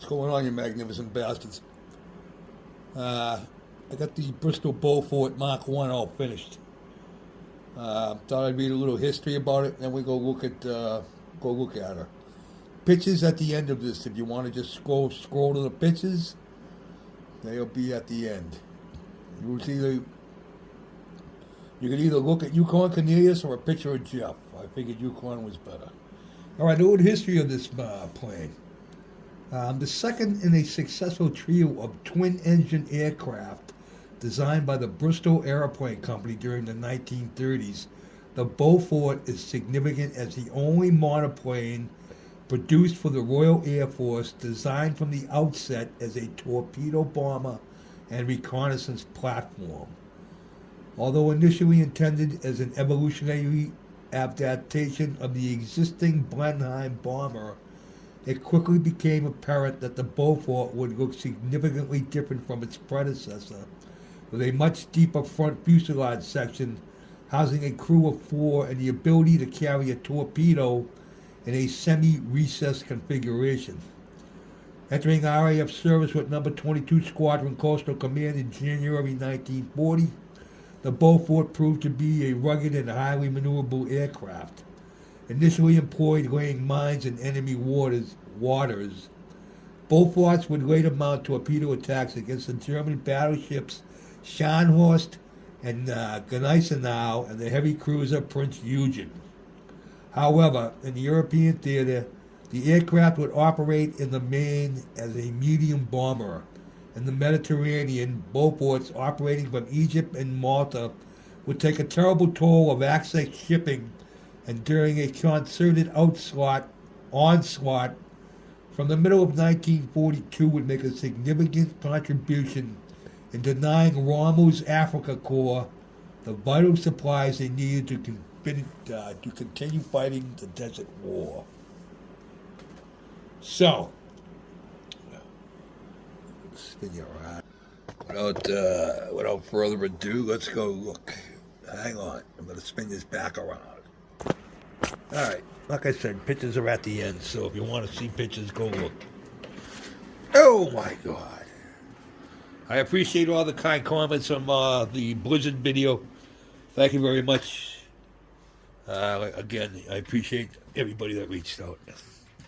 What's going on, you magnificent bastards? I got the Bristol Beaufort Mk.1 all finished. Thought I'd read a little history about it, and then we go look at her. Pictures at the end of this. If you want to just scroll to the pictures, they'll be at the end. You can either look at Yukon Cornelius or a picture of Jeff. I figured Yukon was better. All right, a little history of this plane. The second in a successful trio of twin-engine aircraft designed by the Bristol Airplane Company during the 1930s, the Beaufort is significant as the only monoplane produced for the Royal Air Force designed from the outset as a torpedo bomber and reconnaissance platform. Although initially intended as an evolutionary adaptation of the existing Blenheim bomber, it quickly became apparent that the Beaufort would look significantly different from its predecessor, with a much deeper front fuselage section housing a crew of 4 and the ability to carry a torpedo in a semi-recessed configuration. Entering RAF service with No. 22 Squadron Coastal Command in January 1940, the Beaufort proved to be a rugged and highly maneuverable aircraft. Initially employed laying mines in enemy waters, Beauforts would later mount torpedo attacks against the German battleships Scharnhorst and Gneisenau and the heavy cruiser Prince Eugen. However, in the European theater, the aircraft would operate in the main as a medium bomber. In the Mediterranean, Beauforts operating from Egypt and Malta would take a terrible toll of access shipping, and during a concerted onslaught from the middle of 1942 would make a significant contribution in denying Rommel's Africa Corps the vital supplies they needed to continue fighting the Desert War. So, spin you around. Without further ado, let's go look. Hang on, I'm going to spin this back around. Alright, like I said, pictures are at the end, so if you want to see pictures, go look. Oh my God. I appreciate all the kind comments on the Blizzard video. Thank you very much. Again, I appreciate everybody that reached out.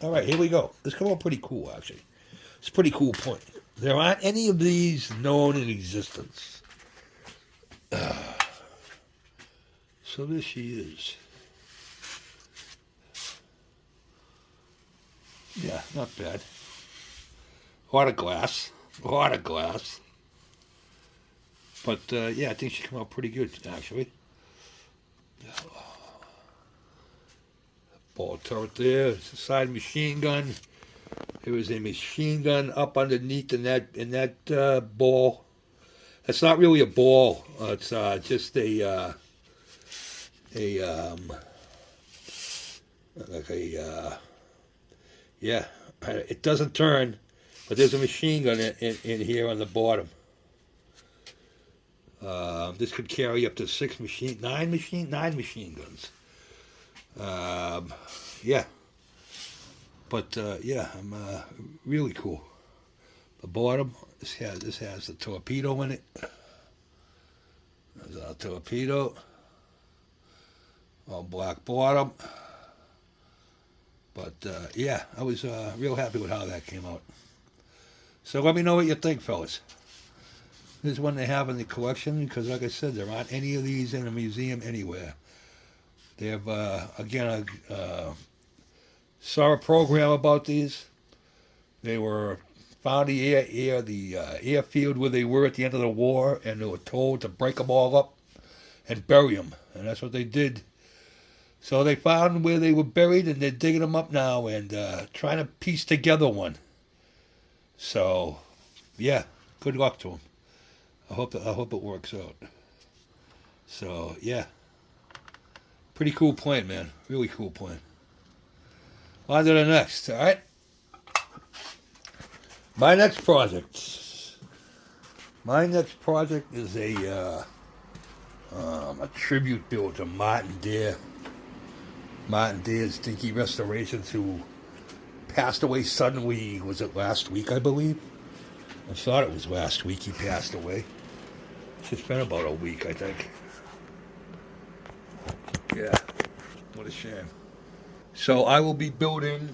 Alright, here we go. This come out pretty cool, actually. It's a pretty cool point. There aren't any of these known in existence. So there she is. Yeah, not bad. A lot of glass. But, yeah, I think she came out pretty good, actually. Ball turret there. It's a side machine gun. There was a machine gun up underneath in that ball. It's not really a ball. It's just yeah, it doesn't turn, but there's a machine gun in here on the bottom. This could carry up to 9 machine guns. Yeah. But, yeah, I'm really cool. The bottom, this has the torpedo in it. There's our torpedo. All black bottom. But, yeah, I was real happy with how that came out. So let me know what you think, fellas. This is one they have in the collection because, like I said, there aren't any of these in a museum anywhere. They have, again, saw a program about these. They were found the airfield where they were at the end of the war, and they were told to break them all up and bury them. And that's what they did. So they found where they were buried, and they're digging them up now and trying to piece together one. So, yeah, good luck to them. I hope it works out. So, yeah. Pretty cool plane, man. Really cool plane. On to the next, all right? My next project is a tribute build to Martin Deere. Martin Deere's Dinky Restorations, who passed away suddenly. Was it last week, I believe? I thought it was last week he passed away. It's been about a week, I think. Yeah, what a shame. So I will be building,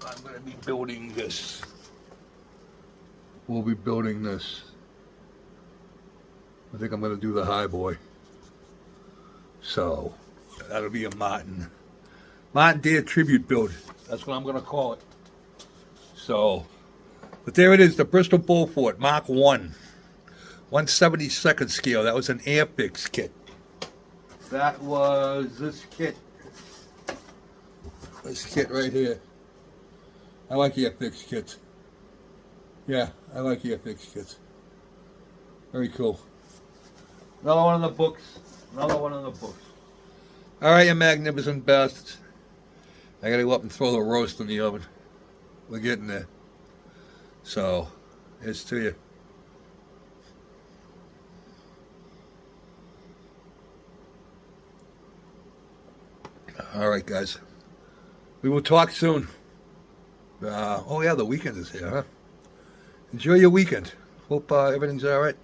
I'm going to be building this. We'll be building this. I think I'm going to do the high boy. So that'll be a Martin Deer tribute build. That's what I'm going to call it. So, but there it is, the Bristol Beaufort Mk.1, 1/72nd scale. That was an Airfix kit. That was this kit. This kit right here. I like Airfix kits. Yeah, I like Airfix kits. Very cool. Another one in the books. Another one in the books. All right, you magnificent bastards. I gotta go up and throw the roast in the oven. We're getting there. So, here's to you. All right, guys. We will talk soon. Oh, yeah, the weekend is here, huh? Enjoy your weekend. Hope everything's all right.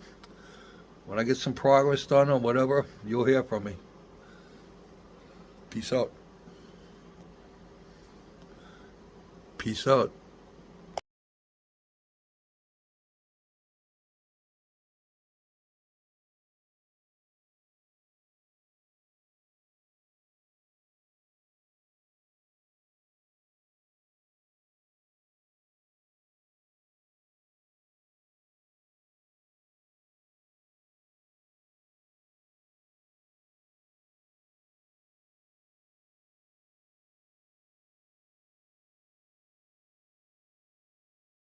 When I get some progress done or whatever, you'll hear from me. Peace out. Peace out.